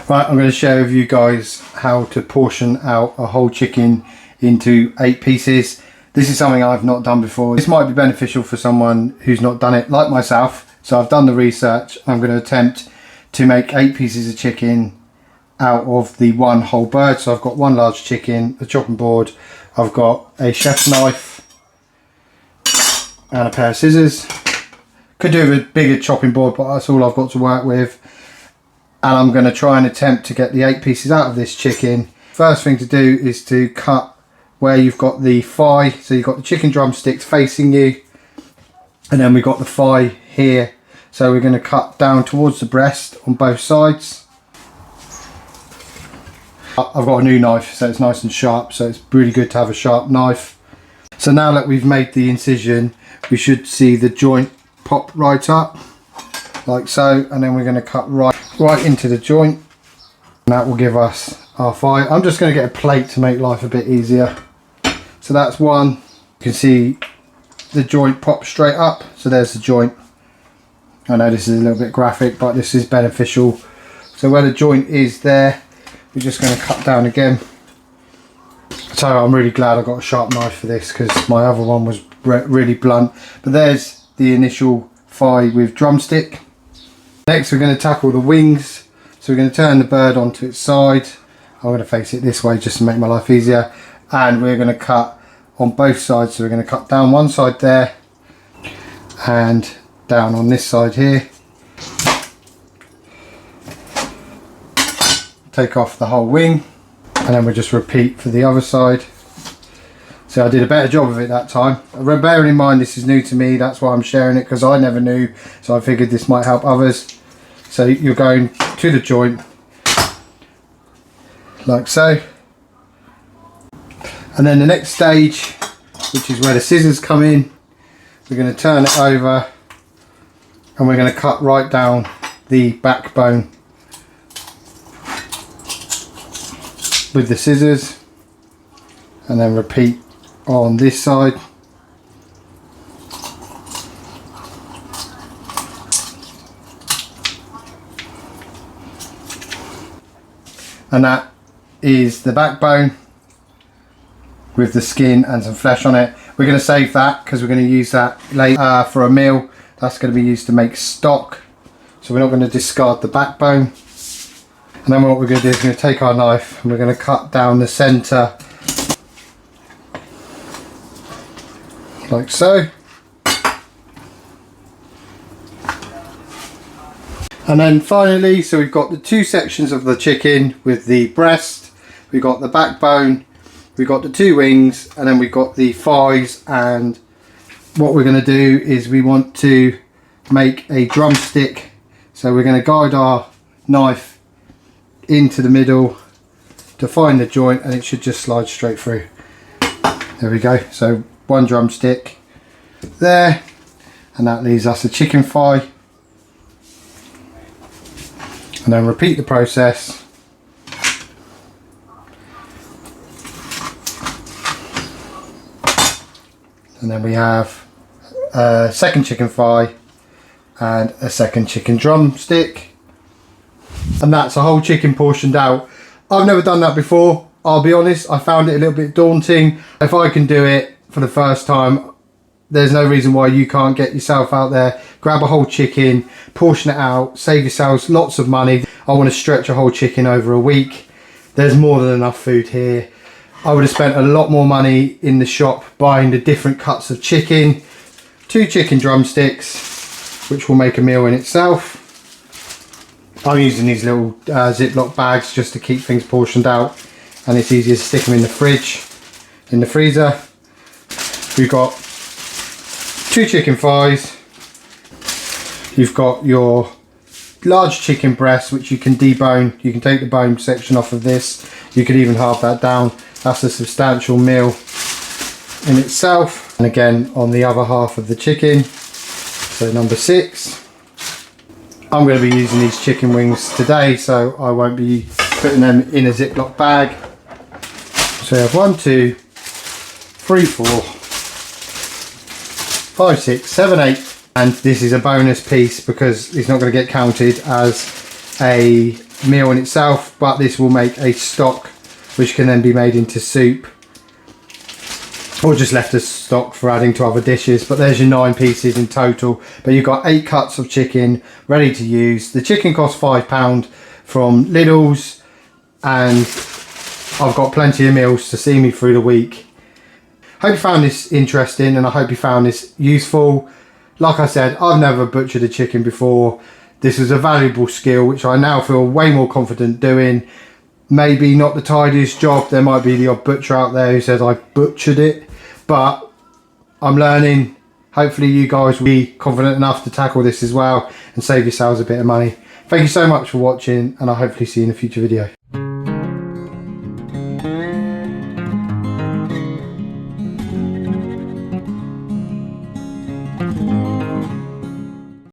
Right, I'm going to share with you guys how to portion out a whole chicken into 8 pieces. This is something I've not done before. This might be beneficial for someone who's not done it like myself. So I've done the research. I'm going to attempt to make 8 pieces of chicken out of the one whole bird. So I've got one large chicken, a chopping board, I've got a chef's knife and a pair of scissors. Could do with a bigger chopping board, but that's all I've got to work with. And I'm going to try and attempt to get the 8 pieces out of this chicken. First thing to do is to cut where you've got the thigh. So you've got the chicken drumsticks facing you, and then we've got the thigh here. So we're going to cut down towards the breast on both sides. I've got a new knife, so it's nice and sharp, so it's really good to have a sharp knife. So now that we've made the incision, we should see the joint pop right up like so, and then we're going to cut right into the joint, and that will give us our thigh. I'm just going to get a plate to make life a bit easier. So that's one. You can see the joint pop straight up, so there's the joint. I know this is a little bit graphic, but this is beneficial. So where the joint is there, we're just going to cut down again. So I'm really glad I got a sharp knife for this, because my other one was really blunt. But there's the initial thigh with drumstick. Next we're going to tackle the wings. So we're going to turn the bird onto its side. I'm going to face it this way just to make my life easier. And we're going to cut on both sides. So we're going to cut down one side there and down on this side here. Take off the whole wing, and then we'll just repeat for the other side. So I did a better job of it that time. Bearing in mind this is new to me, that's why I'm sharing it, because I never knew, so I figured this might help others. So you're going to the joint like so, and then the next stage, which is where the scissors come in, we're going to turn it over and we're going to cut right down the backbone with the scissors, and then repeat on this side. And that is the backbone with the skin and some flesh on it. We're going to save that because we're going to use that later for a meal. That's going to be used to make stock, so we're not going to discard the backbone. And then what we're going to do is we're going to take our knife and we're going to cut down the centre like so. And then finally, so we've got the 2 sections of the chicken with the breast, we've got the backbone, we've got the 2 wings, and then we've got the thighs. And what we're going to do is we want to make a drumstick. So we're going to guide our knife into the middle to find the joint, and it should just slide straight through. There we go. So one drumstick there, and that leaves us a chicken thigh. And then repeat the process. And then we have a second chicken thigh and a second chicken drumstick. And that's a whole chicken portioned out. I've never done that before, I'll be honest. I found it a little bit daunting. If I can do it for the first time, there's no reason why you can't get yourself out there, grab a whole chicken, portion it out, save yourselves lots of money. I want to stretch a whole chicken over a week. There's more than enough food here. I would have spent a lot more money in the shop buying the different cuts of chicken, 2 chicken drumsticks, which will make a meal in itself. I'm using these little Ziploc bags just to keep things portioned out, and it's easier to stick them in the fridge, in the freezer. We've got 2 chicken thighs. You've got your large chicken breast, which you can debone. You can take the bone section off of this. You could even halve that down. That's a substantial meal in itself. And again, on the other half of the chicken, so number 6. I'm going to be using these chicken wings today, so I won't be putting them in a Ziploc bag. So we have 1, 2, 3, 4, 5, 6, 7, 8, and this is a bonus piece because it's not going to get counted as a meal in itself, but this will make a stock which can then be made into soup, or just left as stock for adding to other dishes. But there's your 9 pieces in total, but you've got 8 cuts of chicken ready to use. The chicken costs £5 from Lidl's, and I've got plenty of meals to see me through the week. Hope you found this interesting, and I hope you found this useful. Like I said, I've never butchered a chicken before. This was a valuable skill which I now feel way more confident doing. Maybe not the tidiest job, there might be the odd butcher out there who says I butchered it, but I'm learning. Hopefully you guys will be confident enough to tackle this as well and save yourselves a bit of money. Thank you so much for watching, and I'll hopefully see you in a future video.